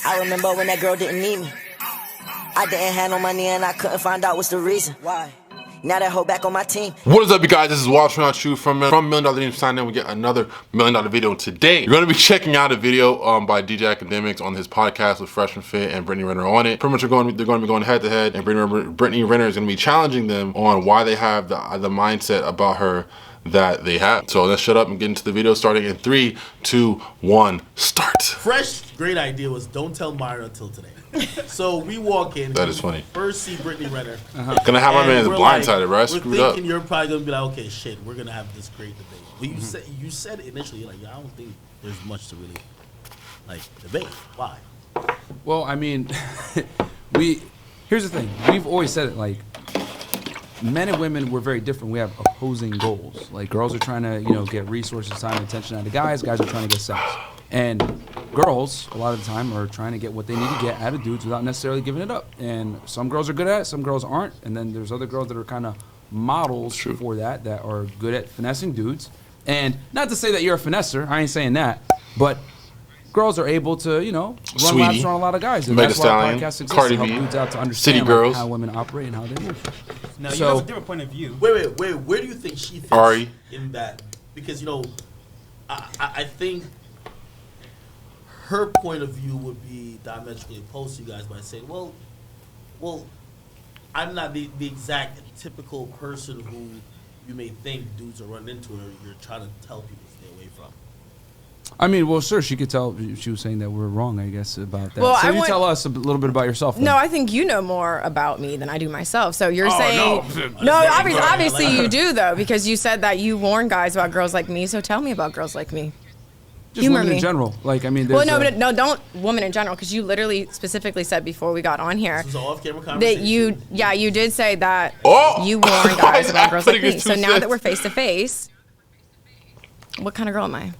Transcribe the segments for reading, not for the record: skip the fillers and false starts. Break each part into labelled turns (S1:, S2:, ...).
S1: I remember when that girl didn't need me. I didn't have no money and I couldn't find out what's the reason. Why? Now that hoe back on my team.
S2: What is up, you guys? This is WatchMeWatchYou from $1 Million Dream Sign In. We get another $1 Million video today. You're going to be checking out a video by DJ Akademiks on his podcast with Freshman Fit and Brittany Renner on it. Pretty much they're going to be going head to head, and Brittany Renner is going to be challenging them on why they have the mindset about her that they have. So let's shut up and get into the video, starting in 3, 2, 1, start.
S3: Fresh, great idea was don't tell Myra until today. So we walk in.
S2: That is funny.
S3: First see Brittany Renner.
S2: Gonna have my man blindsided, right?
S3: We're
S2: Screwed up.
S3: thinking you're probably gonna be like, okay, shit, we're gonna have this great debate. But you said initially, you're like, I don't think there's much to really like debate. Why?
S4: Well, I mean, here's the thing. We've always said it, like, men and women, we're very different. We have opposing goals. Like, girls are trying to, get resources, time, and attention out of guys. Guys are trying to get sex. And girls, a lot of the time, are trying to get what they need to get out of dudes without necessarily giving it up. And some girls are good at it, some girls aren't. And then there's other girls that are kind of models for that are good at finessing dudes. And not to say that you're a finesser, I ain't saying that, but girls are able to, run laps around a lot of guys. And that's why podcasts exist, to help dudes out to understand how women operate and how they move.
S5: Now, you have a different point of view.
S3: Wait. Where do you think she fits in that? Because, I think her point of view would be diametrically opposed to you guys by saying, well, I'm not the exact typical person who you may think dudes are running into, or you're trying to tell people to stay away from.
S4: I mean, well, sure, she could tell. She was saying that we're wrong, I guess, about that.
S6: Well,
S4: so you tell us a little bit about yourself. Then.
S6: No, I think you know more about me than I do myself. So you're saying no, obviously you do though, because you said that you warn guys about girls like me. So tell me about girls like me.
S4: Just
S6: Humor
S4: women
S6: me.
S4: in general. Like, I mean,
S6: well, no, don't women in general, because you literally specifically said before we got on here
S3: this was an off-camera conversation.
S6: that you did say that you warn guys about girls like me. So now that we're face to face, what kind of girl am I?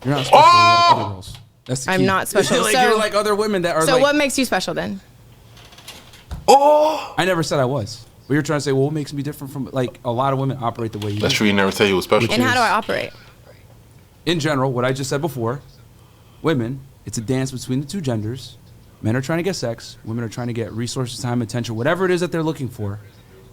S4: You're not special like other girls. That's the key.
S6: I'm not special.
S4: Like, you're like other women that are.
S6: So
S4: like,
S6: what makes you special then?
S4: I never said I was. But you're trying to say, well, what makes me different from, like, a lot of women operate the way you do.
S2: That's true. You never tell you was special.
S6: And how do I operate?
S4: In general, what I just said before, women, it's a dance between the two genders. Men are trying to get sex. Women are trying to get resources, time, attention, whatever it is that they're looking for.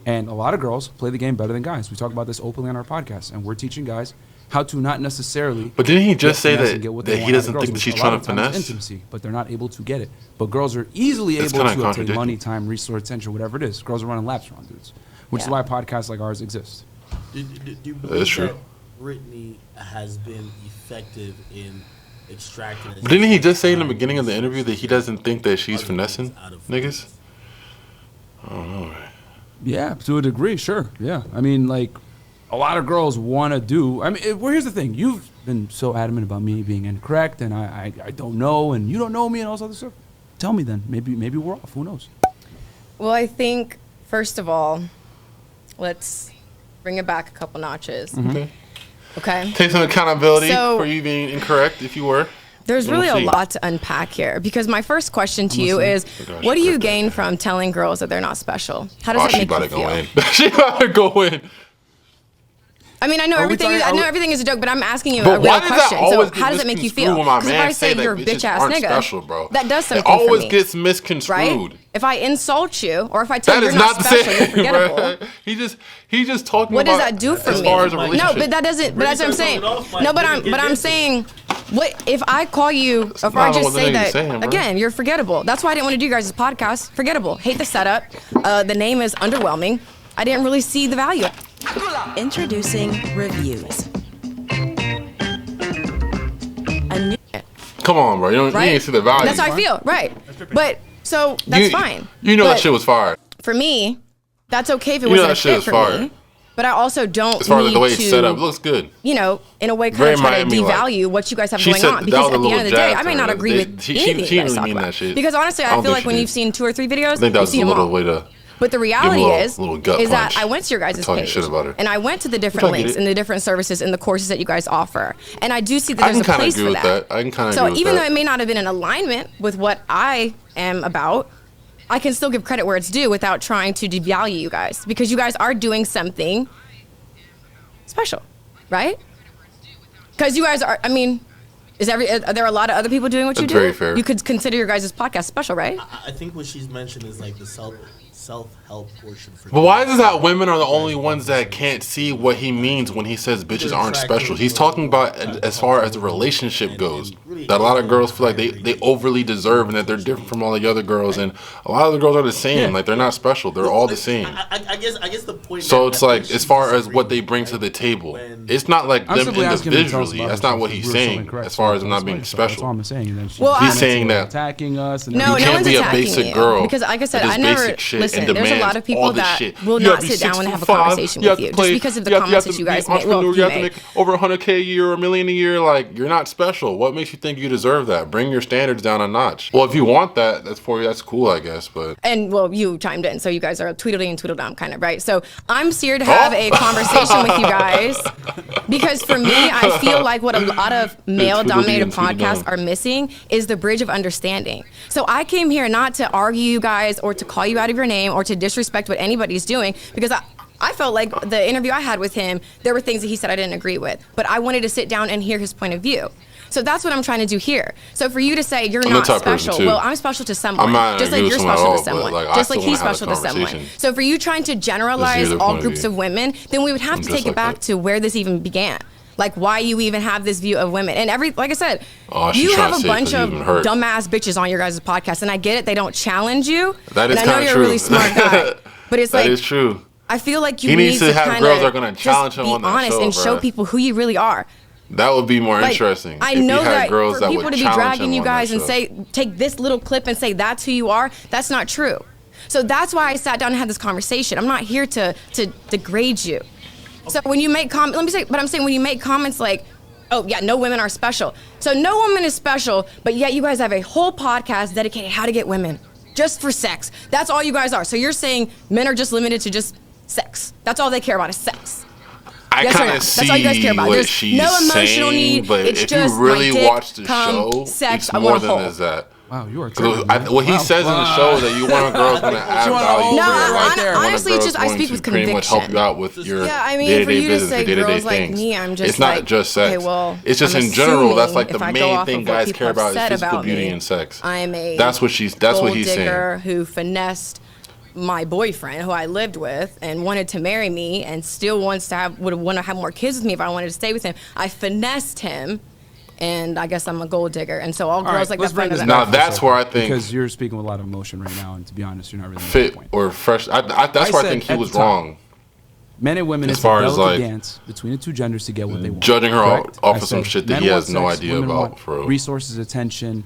S4: And a lot of girls play the game better than guys. We talk about this openly on our podcast, and we're teaching guys how to not necessarily.
S2: But didn't he just say that he doesn't think that she's trying to finesse?
S4: Intimacy, but they're not able to get it. But girls are easily able to obtain money, time, resource, attention, whatever it is. Girls are running laps around dudes, which is why podcasts like ours exist.
S3: Do you believe that Brittany has been effective in extracting?
S2: But didn't he just say in the beginning of the interview that he doesn't think that she's finessing niggas? I don't know, man.
S4: Yeah, to a degree, sure. Yeah, I mean, like, a lot of girls want to do. I mean, well, here's the thing. You've been so adamant about me being incorrect, and I don't know, and you don't know me, and all this other stuff. Tell me then. Maybe we're off. Who knows?
S6: Well, I think first of all, let's bring it back a couple notches.
S2: Mm-hmm.
S6: Okay.
S2: Take some accountability for you being incorrect, if you were.
S6: There's really a lot to unpack here, because my first question to you is, what do you gain from telling girls that they're not special? How does that make you feel?
S2: She about to go in.
S6: I mean, I know everything is a joke, but I'm asking you a real question. So how does it make you feel? Because if I say you're a bitch ass nigga, that does something for me.
S2: It always gets misconstrued.
S6: Right? If I insult you, or if I tell you you're not special, you're forgettable.
S2: He just talking
S6: what
S2: about.
S6: What does that do for me? No, but that doesn't. But that's what I'm saying. No, but I'm saying, what if I call you? If I just say that again, you're forgettable. That's why I didn't want to do you guys' podcast. Forgettable. Hate the setup. The name is underwhelming. I didn't really see the value.
S1: Introducing reviews.
S2: Come on, bro. You ain't see the value.
S6: That's how I feel, right? But so that's fine.
S2: You know that shit was fire.
S6: For me, that's okay if it wasn't a fit for me. But I also don't
S2: as far as
S6: need
S2: the way
S6: to,
S2: it's set up, it looks good.
S6: In a way, kind of try to devalue what you guys have going on. Because at the end of the day, I may not agree with anything you guys talk about. Because honestly, I feel like when you've seen 2 or 3 videos, you've seen them all. But the reality is that I went to your guys' page, and I went to the different links and the different services and the courses that you guys offer. And I do see that there's a place for that.
S2: I can kind of
S6: agree with that. So even though it may not have been in alignment with what I am about, I can still give credit where it's due without trying to devalue you guys, because you guys are doing something special, right? Because you guys are, I mean, Are there a lot of other people doing what you do?
S2: Very fair.
S6: You could consider your guys' podcast special, right?
S3: I think what she's mentioned is like the self-help portion.
S2: But why is it that women are the only ones that can't see what he means when he says bitches aren't special? He's talking about as far as the relationship goes. That a lot of girls feel like they overly deserve and that they're different from all the other girls, and a lot of the girls are the same. Like they're not special. They're all the same.
S3: I guess the point.
S2: So it's like as far as what they bring to the table, it's not like them individually. That's not what he's saying. As far as them not being special.
S4: That's all I'm saying.
S2: He's saying that
S4: attacking us.
S2: You can't be a basic girl
S6: because, like I said, I never listen. There's a lot of people that will not sit down and have a conversation with you just because of the comments that you guys make.
S2: You have to make over $100K a year or $1 million a year. Like you're not special. What makes you think you deserve that? Bring your standards down a notch. Well, if you want that, that's for you. That's cool, I guess. But
S6: you chimed in, so you guys are Tweedledee and Tweedledum kind of, right? So I'm here to have a conversation with you guys because for me, I feel like what a lot of male-dominated podcasts are missing is the bridge of understanding. So I came here not to argue you guys or to call you out of your name or to disrespect what anybody's doing because I felt like the interview I had with him, there were things that he said I didn't agree with, but I wanted to sit down and hear his point of view. So that's what I'm trying to do here. So for you to say you're not special, well, I'm special to someone, just like you're special to someone, just like he's special to someone. So for you trying to generalize all groups of women, then we would have to take it back to where this even began. Like why you even have this view of women. And like I said, you have a bunch of dumbass bitches on your guys' podcast, and I get it, they don't challenge you.
S2: That is
S6: and I know you're a really smart guy. But it's like,
S2: that is true.
S6: I feel like you need to have girls that are going to
S2: challenge him on that
S6: honest
S2: show,
S6: and show people who you really are.
S2: That would be more interesting.
S6: I know that for people to be dragging you guys and say, take this little clip and say that's who you are, that's not true. So that's why I sat down and had this conversation. I'm not here to degrade you. So when you make comments, when you make comments like, oh yeah, no women are special. So no woman is special, but yet you guys have a whole podcast dedicated how to get women just for sex. That's all you guys are. So you're saying men are just limited to just sex. That's all they care about is sex.
S2: I kind of see all you guys care about. What she's no emotional saying, need. But it's if just you really watch the show,
S6: sex,
S2: it's more than is that.
S4: Wow, you are.
S2: What he says in the show that you want a girl's going to add value.
S6: No, honestly, just I speak with conviction.
S2: Pretty much help you out with your
S6: day-to-day business, your day-to-day things. Me, I'm just
S2: it's not just sex. Okay, well, it's just in general. That's like the main thing guys care about is physical beauty and sex. That's what he's saying.
S6: Who finessed my boyfriend, who I lived with and wanted to marry me, and still would want to have more kids with me if I wanted to stay with him. I finessed him. And I guess I'm a gold digger, and so all girls like that.
S2: Now that's where I think
S4: because you're speaking with a lot of emotion right now, and to be honest, you're not really
S2: fit or fresh. That's where I think he was wrong.
S4: Men and women,
S2: as far as like
S4: dance between the two genders to get what they want.
S2: Judging her off of some shit that he has no idea about. For
S4: resources, attention,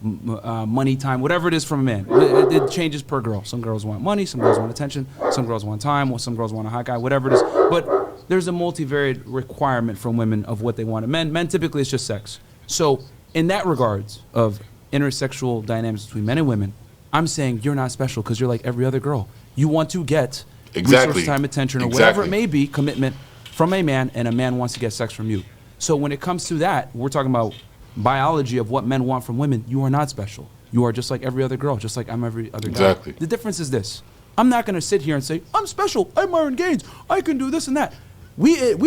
S4: money, time, whatever it is from a man. It changes per girl. Some girls want money, some girls want attention, some girls want time, or some girls want a hot guy. Whatever it is, but there's a multivariate requirement from women of what they want. Men typically it's just sex. So in that regards of intersexual dynamics between men and women, I'm saying you're not special because you're like every other girl. You want to get resource, time, attention, or whatever it may be, commitment from a man, and a man wants to get sex from you. So when it comes to that, we're talking about biology of what men want from women. You are not special. You are just like every other girl, just like I'm every other guy.
S2: Exactly.
S4: The difference is this. I'm not going to sit here and say, I'm special, I'm Myron Gaines, I can do this and that. We said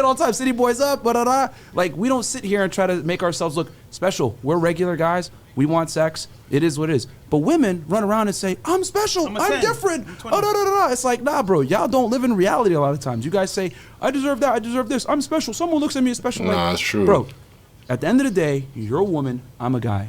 S4: all the time, city boys up, blah. Like, we don't sit here and try to make ourselves look special. We're regular guys. We want sex. It is what it is. But women run around and say, I'm special. I'm different. It's like, nah, bro. Y'all don't live in reality a lot of times. You guys say, I deserve that. I deserve this. I'm special. Someone looks at me as special.
S2: Nah, it's true.
S4: Bro, at the end of the day, you're a woman. I'm a guy.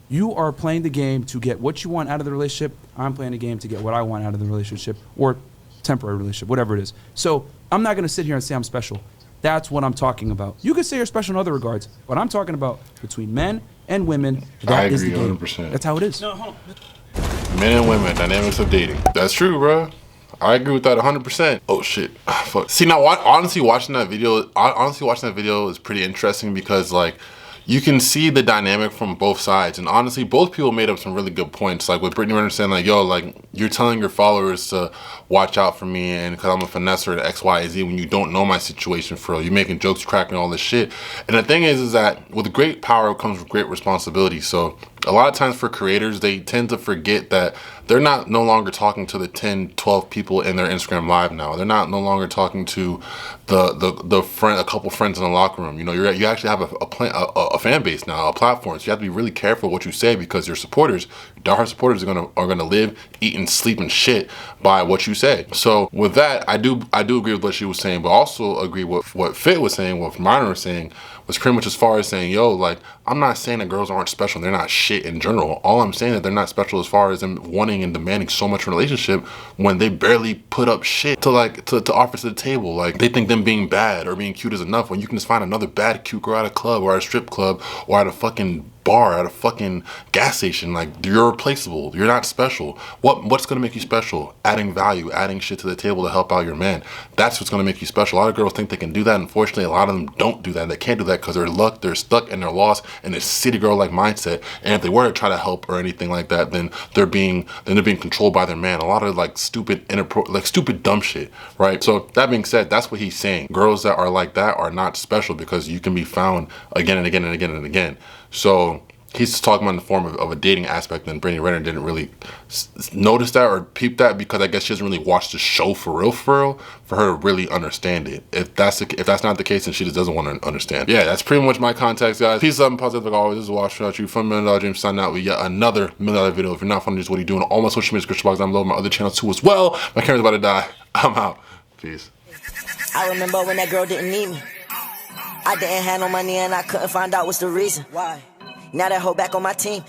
S4: You are playing the game to get what you want out of the relationship. I'm playing the game to get what I want out of the relationship, or temporary relationship, whatever it is. So I'm not going to sit here and say I'm special. That's what I'm talking about. You could say you're special in other regards, but I'm talking about between men and women. That is the game.
S2: 100%.
S4: That's how it is.
S5: No, hold on.
S2: Men and women, dynamics of dating. That's true, bro. I agree with that 100%. Oh shit. Fuck. See, now honestly watching that video is pretty interesting because like you can see the dynamic from both sides, and honestly both people made up some really good points, like with Brittany Renner saying like, yo, like you're telling your followers to watch out for me and because I'm a finesser to X, Y, Z when you don't know my situation for real. You're making jokes, cracking all this shit. And the thing is that with great power comes with great responsibility. So a lot of times for creators, they tend to forget that they're no longer talking to the 10, 12 people in their Instagram live now. They're no longer talking to a couple friends in the locker room. You know, you actually have a fan base now, a platform. So you have to be really careful what you say, because your supporters, diehard supporters, are gonna live, eat, and sleep and shit by what you say. So with that, I do agree with what she was saying, but also agree with what Fit was saying, what Minor was saying, was pretty much as far as saying, yo, like, I'm not saying that girls aren't special, they're not shit in general. All I'm saying is that they're not special as far as them wanting and demanding so much in a relationship when they barely put up shit to offer to the table. Like, they think them being bad or being cute is enough, when you can just find another bad cute girl at a club or at a strip club or at a fucking bar, at a fucking gas station. Like, you're replaceable. You're not special. What's gonna make you special? Adding value, adding shit to the table to help out your man. That's what's gonna make you special. A lot of girls think they can do that. Unfortunately, a lot of them don't do that. They can't do that because they're stuck and they're lost in this city girl like mindset. And if they were to try to help or anything like that, then they're being controlled by their man. A lot of like stupid dumb shit, right? So that being said, that's what he's saying. Girls that are like that are not special because you can be found again and again and again and again. So he's just talking about in the form of a dating aspect, and Brittany Renner didn't really notice that or peep that because I guess she doesn't really watch the show for real, for her to really understand it. If that's not the case, then she just doesn't want to understand. Yeah, that's pretty much my context, guys. Peace, love, and positive like always. This is WatchMeWatchYou from $1 Million Dreams, signing out with yet another $1 Million video. If you're not following this, what are you doing? All my social media description box down below, my other channels too as well. My camera's about to die. I'm out. Peace.
S1: I remember when that girl didn't need me. I didn't have no money and I couldn't find out what's the reason. Why? Now that hoe back on my team.